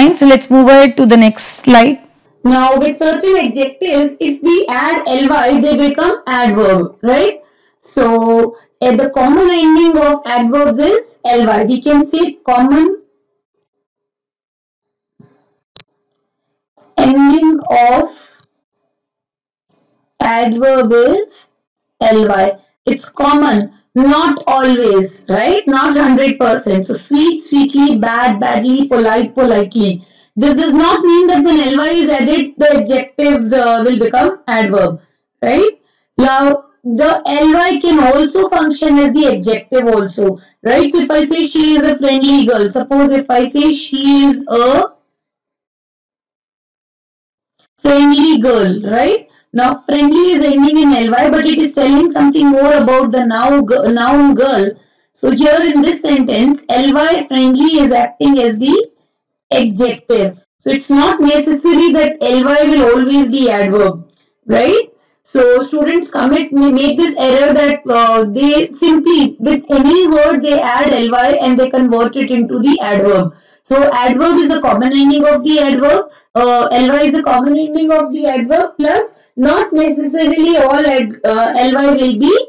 Fine. So let's move ahead to the next slide. Now with certain adjectives, if we add ly, they become adverb, right? So the common ending of adverbs is ly. We can say common ending of adverb is ly. It's common, not always, right? Not 100%. So sweet, sweetly, bad, badly, polite, politely. This does not mean that when ly is added, the adjectives will become adverb, right? Now, the ly can also function as the adjective also, right? So if I say she is a friendly girl, suppose if I say she is a friendly girl, right? Now, friendly is ending in ly, but it is telling something more about the noun girl. So, here in this sentence, ly friendly is acting as the adjective. So, it's not necessary that ly will always be adverb, right? So, students make this error that they simply, with any word, they add ly and they convert it into the adverb. So, adverb is the common ending of the adverb. ly is the common ending of the adverb, plus not necessarily all ly will be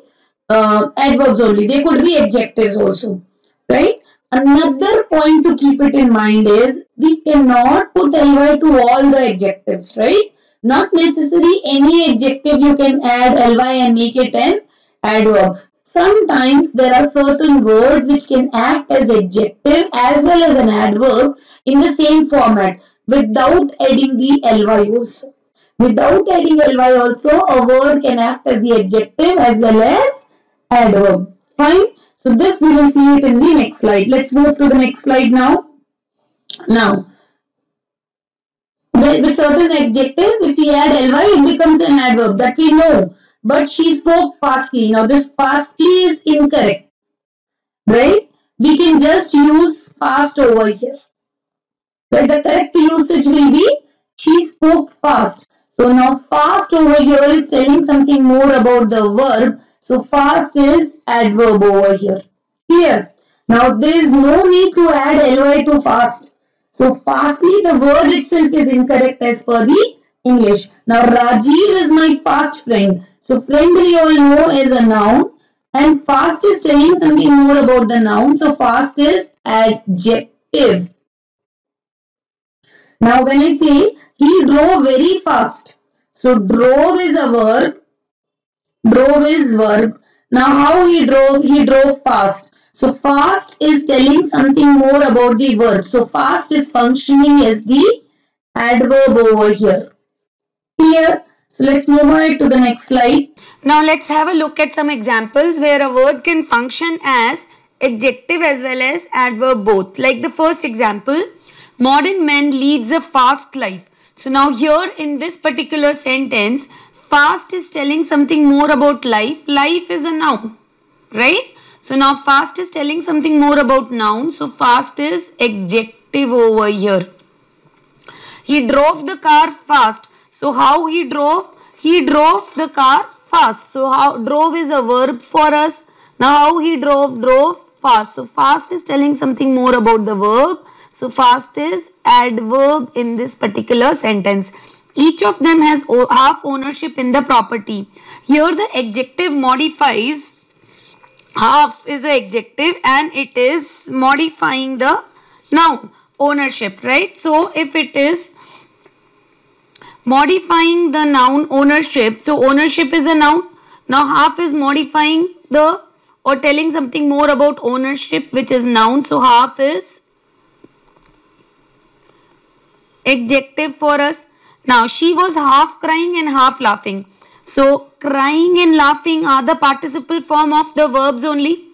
adverbs only. They could be adjectives also, right? Another point to keep it in mind is we cannot put ly to all the adjectives, right? Not necessarily any adjective you can add ly and make it an adverb. Sometimes there are certain words which can act as adjective as well as an adverb in the same format without adding the ly also. Without adding ly also, a word can act as the adjective as well as adverb. Fine. So this we will see it in the next slide. Let's move to the next slide now. Now, with certain adjectives, if we add ly, it becomes an adverb. That we know. But she spoke fastly. Now, this fastly is incorrect. Right? We can just use fast over here. Right? The correct usage will be she spoke fast. So, now fast over here is telling something more about the verb. So, fast is adverb over here. Clear? Now, there is no need to add ly to fast. So, fastly, the word itself is incorrect as per the English. Now, Rajiv is my fast friend. So, friend we all know is a noun. And fast is telling something more about the noun. So, fast is adjective. Now, when I say he drove very fast. So, drove is a verb. Drove is verb. Now, how he drove fast. So, fast is telling something more about the verb. So, fast is functioning as the adverb over here. Clear? So, let's move on to the next slide. Now, let's have a look at some examples where a word can function as adjective as well as adverb both. Like the first example, modern man leads a fast life. So, now here in this particular sentence, fast is telling something more about life. Life is a noun, right? So, now fast is telling something more about noun. So, fast is adjective over here. He drove the car fast. So, how he drove? He drove the car fast. So, how drove is a verb for us. Now, how he drove fast. So, fast is telling something more about the verb. So, fast is adverb in this particular sentence. Each of them has half ownership in the property. Here the adjective modifies, half is the adjective and it is modifying the noun ownership, right? So, if it is modifying the noun ownership, so ownership is a noun. Now, half is modifying the or telling something more about ownership, which is noun. So, half is adjective for us. Now, she was half crying and half laughing. So, crying and laughing are the participle form of the verbs only,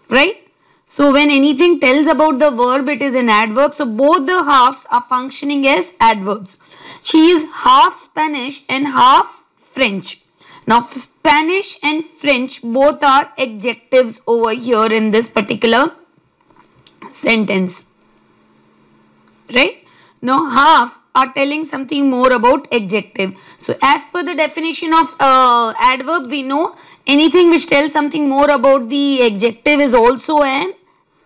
right? So, when anything tells about the verb, it is an adverb. So, both the halves are functioning as adverbs. She is half Spanish and half French. Now, Spanish and French both are adjectives over here in this particular sentence, right? Now, half are telling something more about adjective. So, as per the definition of adverb, we know anything which tells something more about the adjective is also an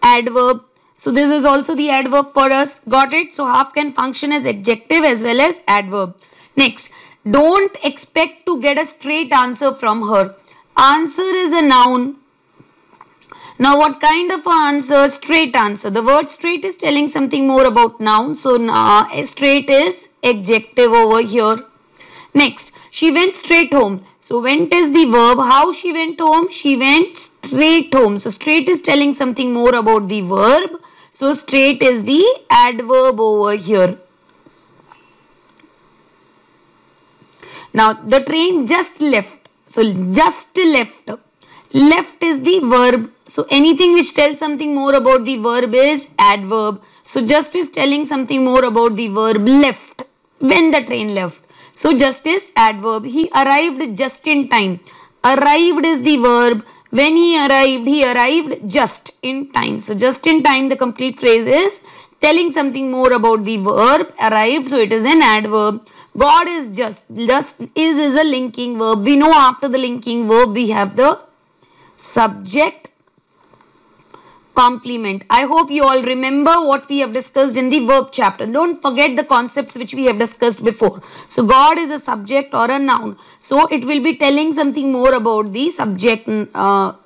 adverb. So this is also the adverb for us. Got it? So have can function as adjective as well as adverb. Next, don't expect to get a straight answer from her. Answer is a noun. Now what kind of answer? Straight answer. The word straight is telling something more about noun. So straight is adjective over here. Next, she went straight home. So went is the verb. How she went home? She went straight home. So straight is telling something more about the verb. So straight is the adverb over here. Now the train just left. So just left. Left is the verb. So anything which tells something more about the verb is adverb. So just is telling something more about the verb left. When the train left. So just is adverb. He arrived just in time. Arrived is the verb. When he arrived just in time. So just in time, the complete phrase is telling something more about the verb arrived. So it is an adverb. God is just. Just is a linking verb. We know after the linking verb we have the subject complement. I hope you all remember what we have discussed in the verb chapter. Don't forget the concepts which we have discussed before. So God is a subject or a noun. So it will be telling something more about the subject or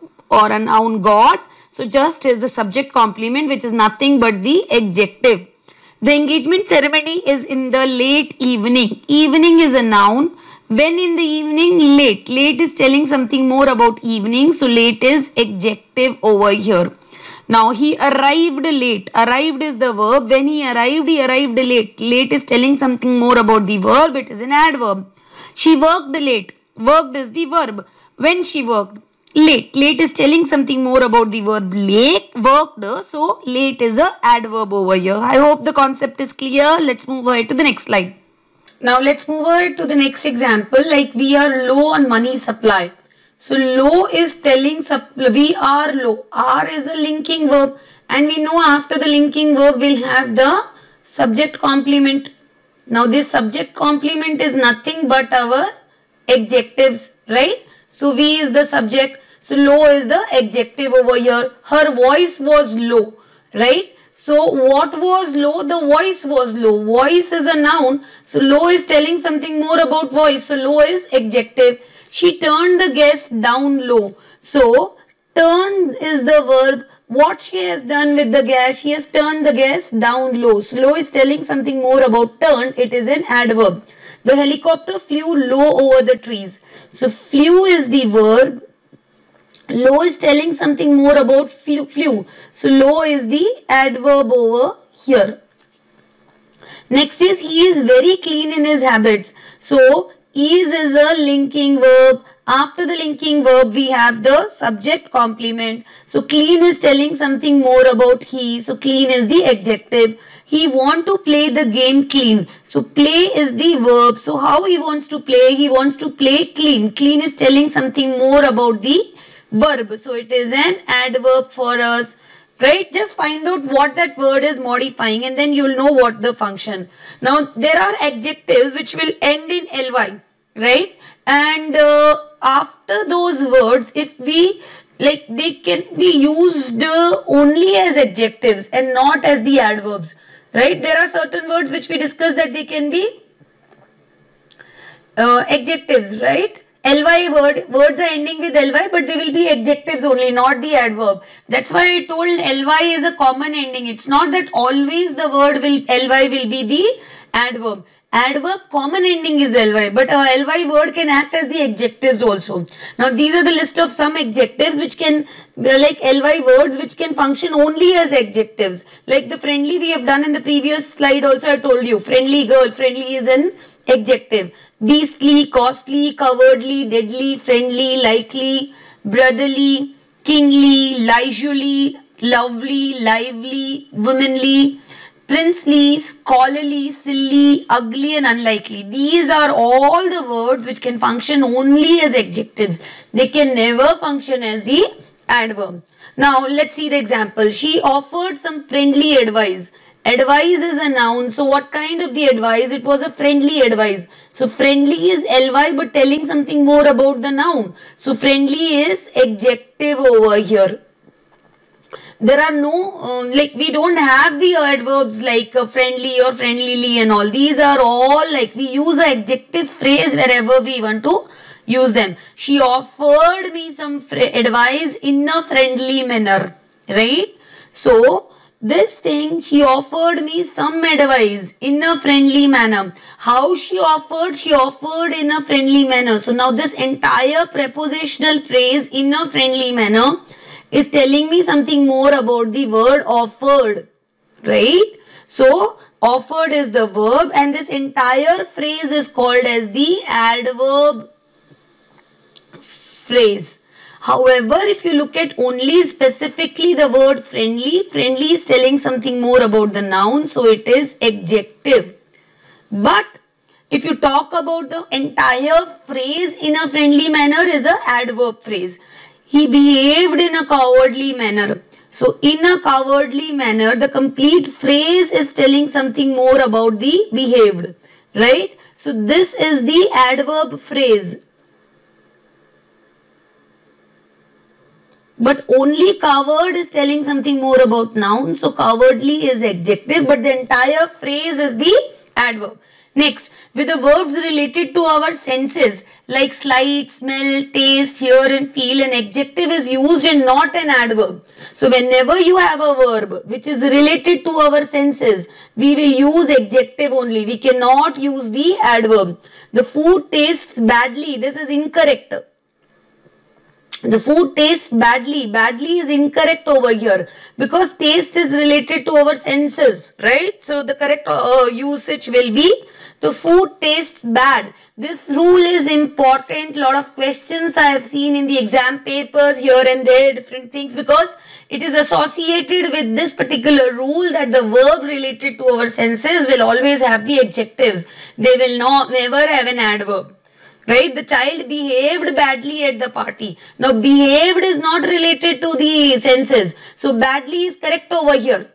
a noun God. So just is the subject complement, which is nothing but the adjective. The engagement ceremony is in the late evening. Evening is a noun. When in the evening? Late. Late is telling something more about evening. So late is adjective over here. Now he arrived late. Arrived is the verb. When he arrived late. Late is telling something more about the verb. It is an adverb. She worked late. Worked is the verb. When she worked late. Late is telling something more about the verb late. Worked. So late is a adverb over here. I hope the concept is clear. Let's move ahead to the next slide. Now let's move ahead to the next example. Like we are low on money supply. So low is telling we are low. Are is a linking verb, and we know after the linking verb we'll have the subject complement. Now this subject complement is nothing but our adjectives, right? So we is the subject. So low is the adjective over here. Her voice was low, right? So what was low? The voice was low. Voice is a noun. So low is telling something more about voice. So low is adjective. She turned the gas down low. So turn is the verb. What she has done with the gas? She has turned the gas down low. So low is telling something more about turn. It is an adverb. The helicopter flew low over the trees. So flew is the verb. Low is telling something more about flew. So low is the adverb over here. Next is he is very clean in his habits. So is a linking verb. After the linking verb we have the subject complement. So clean is telling something more about he. So clean is the adjective. He want to play the game clean. So play is the verb. So how he wants to play? He wants to play clean. Clean is telling something more about the verb. So it is an adverb for us, right? Just find out what that word is modifying and then you'll know what the function. Now there are adjectives which will end in ly, right? And after those words, if we like, they can be used only as adjectives and not as the adverbs, right? There are certain words which we discussed that they can be adjectives, right? ly words are ending with ly, but they will be adjectives only, not the adverb. That's why I told ly is a common ending. It's not that always the word ly will be the adverb. Adverb common ending is ly, but a ly word can act as the adjectives also. Now these are the list of some adjectives which can, like ly words which can function only as adjectives. Like the friendly we have done in the previous slide also, I told you. Friendly girl, friendly is an adjective. Beastly, costly, cowardly, deadly, friendly, likely, brotherly, kingly, leisurely, lovely, lively, womanly, princely, scholarly, silly, ugly and unlikely. These are all the words which can function only as adjectives. They can never function as the adverb. Now let's see the example. She offered some friendly advice. Advice is a noun. So what kind of the advice? It was a friendly advice. So friendly is ly but telling something more about the noun. So friendly is adjective over here. There are no, like we don't have the adverbs like friendly or friendlily and all. These are all like we use an adjective phrase wherever we want to use them. She offered me some advice in a friendly manner, right? So, this thing, she offered me some advice in a friendly manner. How she offered? She offered in a friendly manner. So, now this entire prepositional phrase in a friendly manner is telling me something more about the word offered, right? So, offered is the verb and this entire phrase is called as the adverb phrase. However, if you look at only specifically the word friendly, friendly is telling something more about the noun, so it is adjective. But if you talk about the entire phrase in a friendly manner is an adverb phrase. He behaved in a cowardly manner. So, in a cowardly manner, the complete phrase is telling something more about the behaved, right? So, this is the adverb phrase. But only coward is telling something more about noun. So, cowardly is adjective, but the entire phrase is the adverb. Next, with the verbs related to our senses like sight, smell, taste, hear and feel, an adjective is used and not an adverb. So, whenever you have a verb which is related to our senses, we will use adjective only. We cannot use the adverb. The food tastes badly. This is incorrect. The food tastes badly. Badly is incorrect over here because taste is related to our senses, right? So, the correct usage will be the food tastes bad. This rule is important. Lot of questions I have seen in the exam papers here and there, different things, because it is associated with this particular rule that the verb related to our senses will always have the adjectives. They will never have an adverb. Right, the child behaved badly at the party. Now, behaved is not related to the senses. So, badly is correct over here.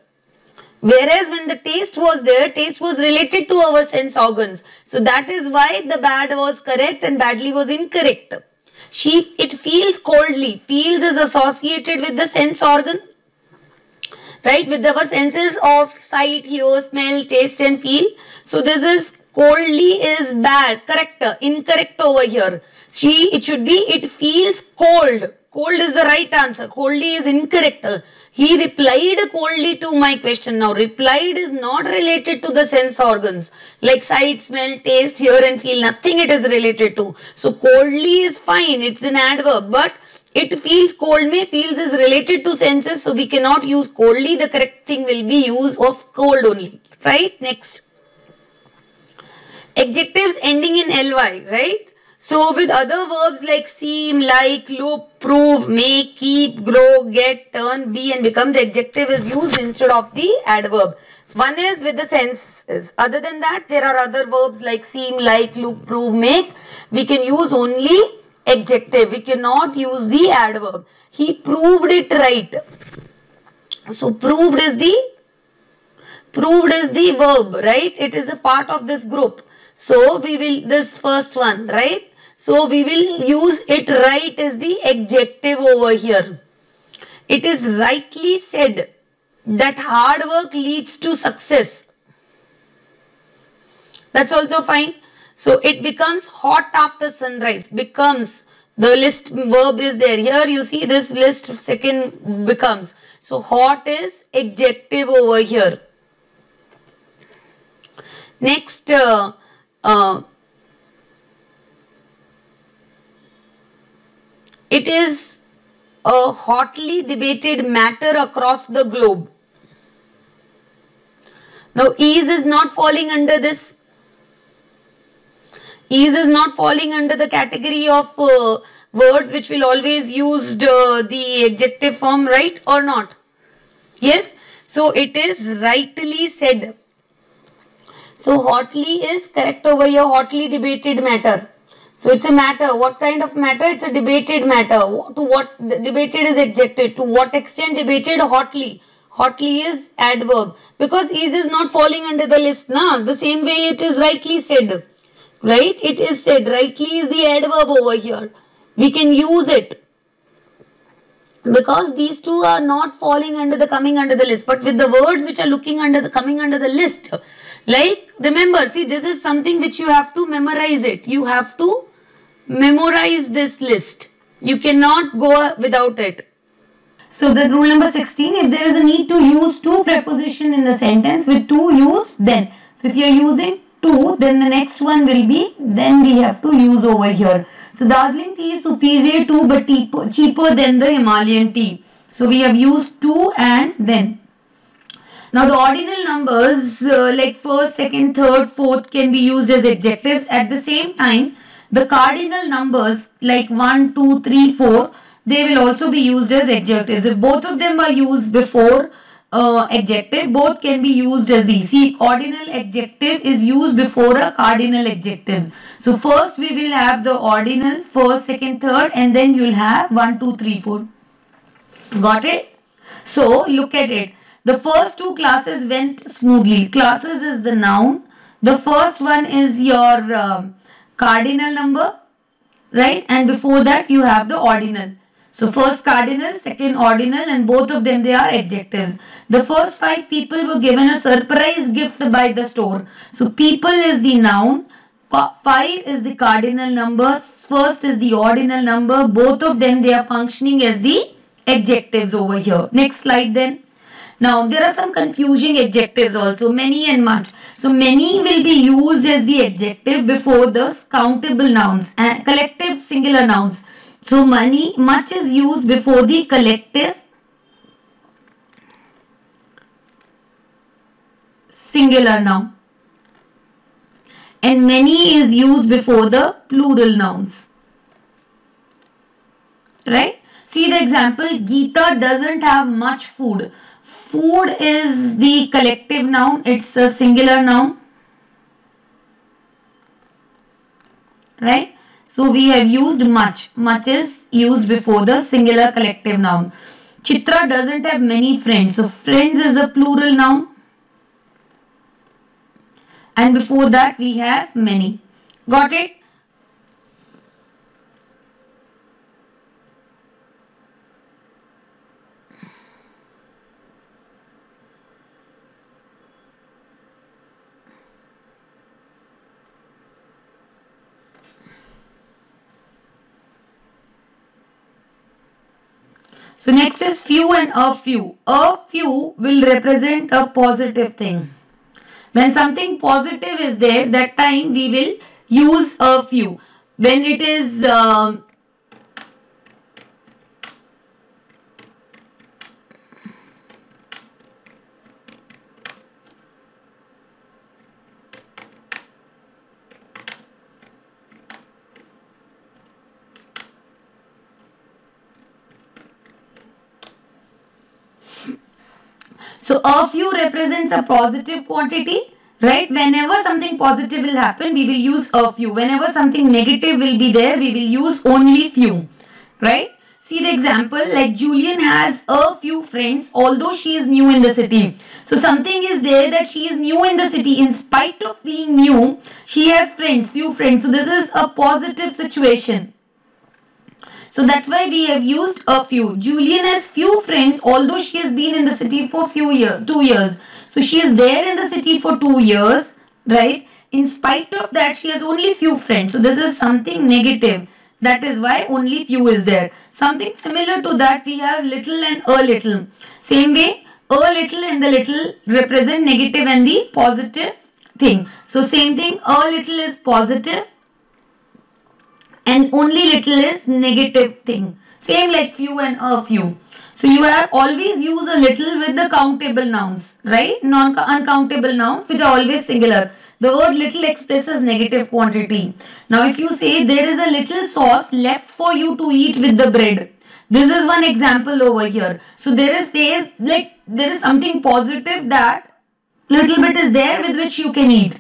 Whereas, when the taste was there, taste was related to our sense organs. So, that is why the bad was correct and badly was incorrect. It feels coldly. Feels is associated with the sense organ. Right, with our senses of sight, hear, smell, taste and feel. So, this is coldly is bad, correct, incorrect over here. It should be, it feels cold. Cold is the right answer. Coldly is incorrect. He replied coldly to my question. Now, replied is not related to the sense organs like sight, smell, taste, hear and feel. Nothing it is related to. So, coldly is fine. It's an adverb. But it feels cold. Feels is related to senses. So, we cannot use coldly. The correct thing will be use of cold only. Right? Next. Adjectives ending in ly, right? So, with other verbs like seem, like, look, prove, make, keep, grow, get, turn, be and become, the adjective is used instead of the adverb. One is with the senses. Other than that, there are other verbs like seem, like, look, prove, make. We can use only adjective. We cannot use the adverb. He proved it right. So, proved is the verb, right? It is a part of this group. So, we will, this first one, right? So, we will use it right as the adjective over here. It is rightly said that hard work leads to success. That's also fine. So, it becomes hot after sunrise. Becomes, the list verb is there. Here you see this list second becomes. So, hot is adjective over here. Next, it is a hotly debated matter across the globe. Now, is not falling under this. Is not falling under the category of words which will always use the adjective form, right or not? Yes. So, it is rightly said. So, hotly is correct over here, hotly debated matter. So, it's a matter. What kind of matter? It's a debated matter. To what debated is adjective. To what extent debated? Hotly. Hotly is adverb. Because is not falling under the list. Nah, the same way it is rightly said. Right? It is said. Rightly is the adverb over here. We can use it. because these two are not falling under the coming under the list. But with the words which are looking under the coming under the list, like remember, see, this is something which you have to memorize it. You have to memorize this list. You cannot go without it. So the rule number 16, if there is a need to use two preposition in the sentence, with two use then. So if you are using two, then the next one will be, then we have to use over here. So Darjeeling tea is superior to but cheaper than the Himalayan tea. So we have used to and then. Now the ordinal numbers like first, second, third, fourth can be used as adjectives. At the same time, the cardinal numbers like 1, 2, 3, 4, they will also be used as adjectives. If both of them are used before adjective, both can be used as these. See, ordinal adjective is used before a cardinal adjectives. So first we will have the ordinal, first, second, third, and then you will have 1, 2, 3, 4. Got it? So look at it. The first two classes went smoothly. Classes is the noun. The first one is your cardinal number, right? And before that you have the ordinal. So first cardinal, second ordinal, and both of them they are adjectives. The first 5 people were given a surprise gift by the store. So people is the noun, 5 is the cardinal number, first is the ordinal number. Both of them they are functioning as the adjectives over here. Next slide then. Now there are some confusing adjectives also, many and much. So many will be used as the adjective before the countable nouns and collective singular nouns. So much is used before the collective singular noun, and many is used before the plural nouns, right? See the example, Geeta doesn't have much food. Food is the collective noun, it's a singular noun, right? So we have used much. Much is used before the singular collective noun. Chitra doesn't have many friends. So friends is a plural noun. And before that we have many. Got it? So next is few and a few. A few will represent a positive thing. When something positive is there, that time we will use a few. When it is so a few represents a positive quantity, right? Whenever something positive will happen, we will use a few. Whenever something negative will be there, we will use only few, right? See the example, like Julian has a few friends, although she is new in the city. So something is there that she is new in the city. In spite of being new, she has friends, few friends. So this is a positive situation. So that's why we have used a few. Julian has few friends, although she has been in the city for 2 years. So she is there in the city for 2 years, right? In spite of that, she has only few friends. So this is something negative. That is why only few is there. Something similar to that, we have little and a little. Same way, a little and the little represent negative and the positive thing. So same thing, a little is positive and only little is negative thing. Same like few and a few. So you have always use a little with the countable nouns, right? Uncountable nouns which are always singular. The word little expresses negative quantity. Now if you say there is a little sauce left for you to eat with the bread. This is one example over here. So there is something positive, that little bit is there with which you can eat.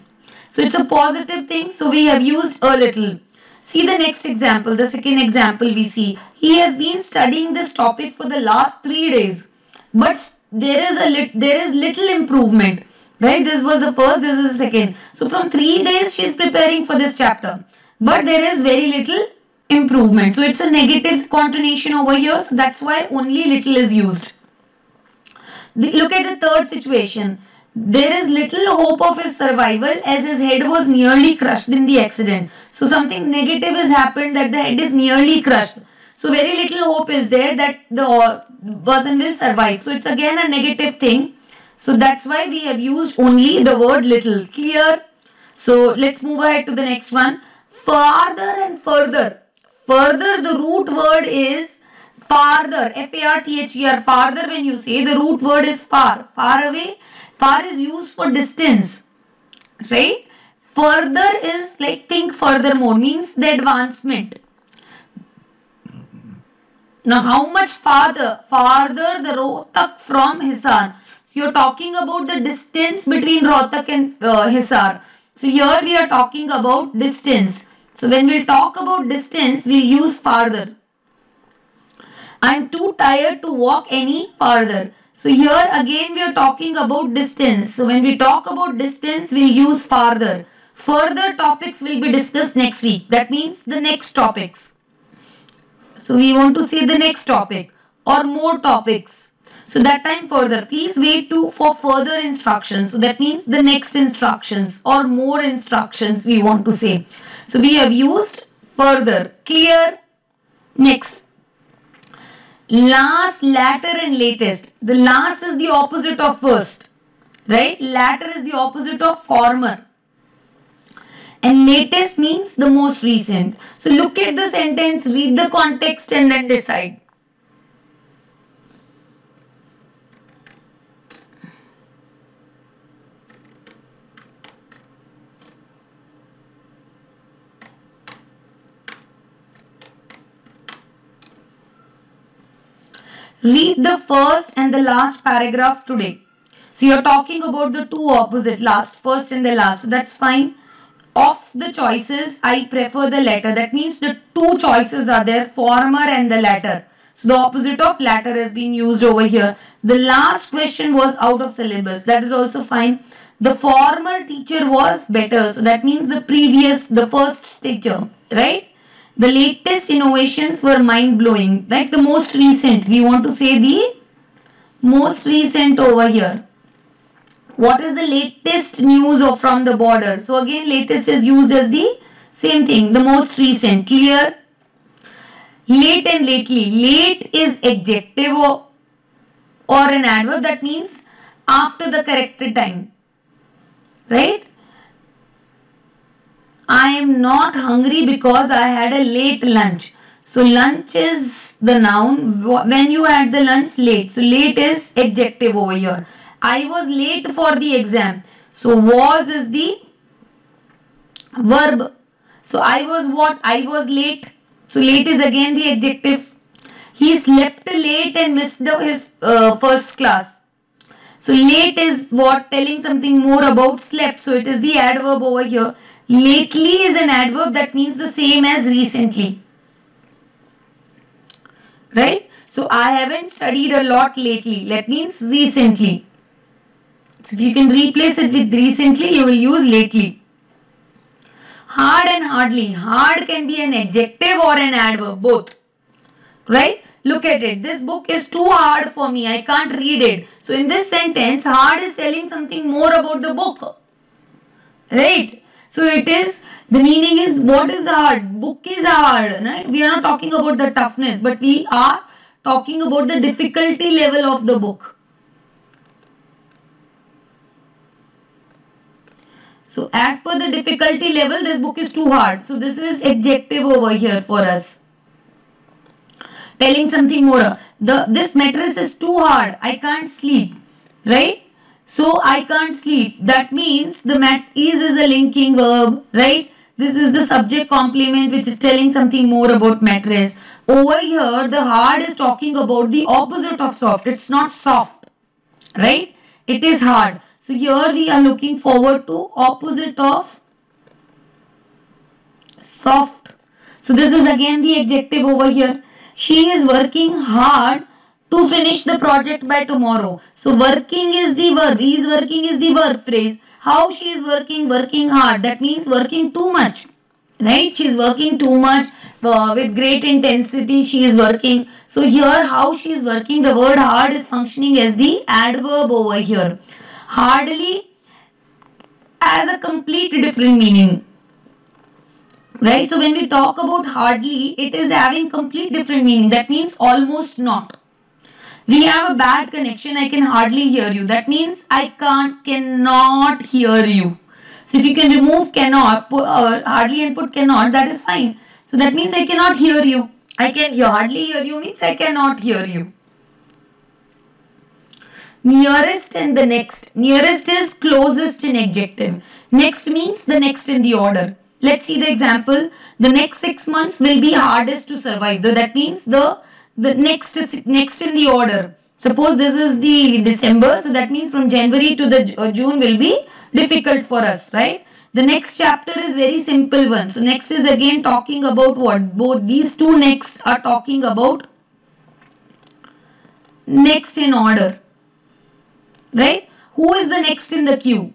So it's a positive thing. So we have used a little. See the next example, the second example we see. He has been studying this topic for the last 3 days. But there is little improvement. Right? This was the first, this is the second. So from 3 days she is preparing for this chapter. But there is very little improvement. So it's a negative connotation over here. So that's why only little is used. Look at the third situation. There is little hope of his survival as his head was nearly crushed in the accident. So something negative has happened, that the head is nearly crushed. So very little hope is there that the person will survive. So it's again a negative thing. So that's why we have used only the word little. Clear? So let's move ahead to the next one. Farther and further. Further, the root word is farther. F-A-R-T-H-E-R. Farther, when you say, the root word is far. Far away. Far is used for distance. Right? Further is like think furthermore. Means the advancement. Now, how much farther? Farther the Rohtak from Hisar. So, you are talking about the distance between Rohtak and Hisar. So, here we are talking about distance. So, when we talk about distance, we use farther. I am too tired to walk any farther. So, here again we are talking about distance. So, when we talk about distance, we use farther. Further topics will be discussed next week. That means the next topics. So, we want to see the next topic or more topics. So, that time further. Please wait for further instructions. So, that means the next instructions or more instructions we want to say. So, we have used further. Clear? Next. Last, latter and latest. The last is the opposite of first. Right? Latter is the opposite of former. And latest means the most recent. So look at the sentence, read the context and then decide. Read the first and the last paragraph today. So you are talking about the two opposite, first and the last. So that's fine. Of the choices, I prefer the latter. That means the two choices are there, former and the latter. So the opposite of latter has been used over here. The last question was out of syllabus. That is also fine. The former teacher was better. So that means the first teacher, right? The latest innovations were mind-blowing. Like the most recent. We want to say the most recent over here. What is the latest news from the border? So again, latest is used as the same thing, the most recent. Clear? Late and lately. Late is adjective or an adverb. That means after the corrected time. Right? I am not hungry because I had a late lunch. So lunch is the noun. When you had the lunch, late. So late is adjective over here. I was late for the exam. So was is the verb. So I was what? I was late. So late is again the adjective. He slept late and missed his first class. So late is what? Telling something more about slept. So it is the adverb over here. Lately is an adverb that means the same as recently. Right? So I haven't studied a lot lately. That means recently. So if you can replace it with recently, you will use lately. Hard and hardly. Hard can be an adjective or an adverb, both. Right? Look at it. This book is too hard for me. I can't read it. So in this sentence, hard is telling something more about the book. Right? So it is, the meaning is what is hard? Book is hard. Right? We are not talking about the toughness, but we are talking about the difficulty level of the book. So as per the difficulty level, this book is too hard. So this is adjective over here for us. Telling something more. This mattress is too hard. I can't sleep. Right? So I can't sleep. That means the is a linking verb. Right? This is the subject complement which is telling something more about mattress. Over here, the hard is talking about the opposite of soft. It's not soft. Right? It is hard. So here we are looking forward to opposite of soft. So this is again the adjective over here. She is working hard to finish the project by tomorrow. So working is the verb. He is working is the verb phrase. How she is working? Working hard. That means working too much. Right? She is working too much with great intensity she is working. So here how she is working, the word hard is functioning as the adverb over here. Hardly has a complete different meaning. Right? So when we talk about hardly, it is having complete different meaning. That means almost not. We have a bad connection, I can hardly hear you. That means I cannot hear you. So if you can remove cannot, hardly and put cannot, that is fine. So that means I cannot hear you. I can hardly hear you means I cannot hear you. Nearest and the next. Nearest is closest in adjective. Next means the next in the order. Let's see the example. The next 6 months will be hardest to survive. That means the next in the order. Suppose this is the December, so that means from January to the June will be difficult for us, right? The next chapter is very simple one. So next is again talking about what? Both these two next are talking about next in order, right? Who is the next in the queue?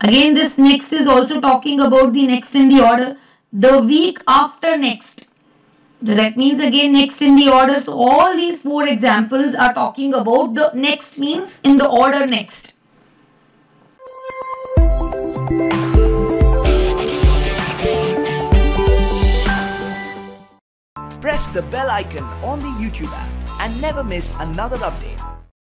Again, this next is also talking about the next in the order. The week after next. So that means again next in the order. So all these 4 examples are talking about the next means in the order next. Press the bell icon on the YouTube app and never miss another update.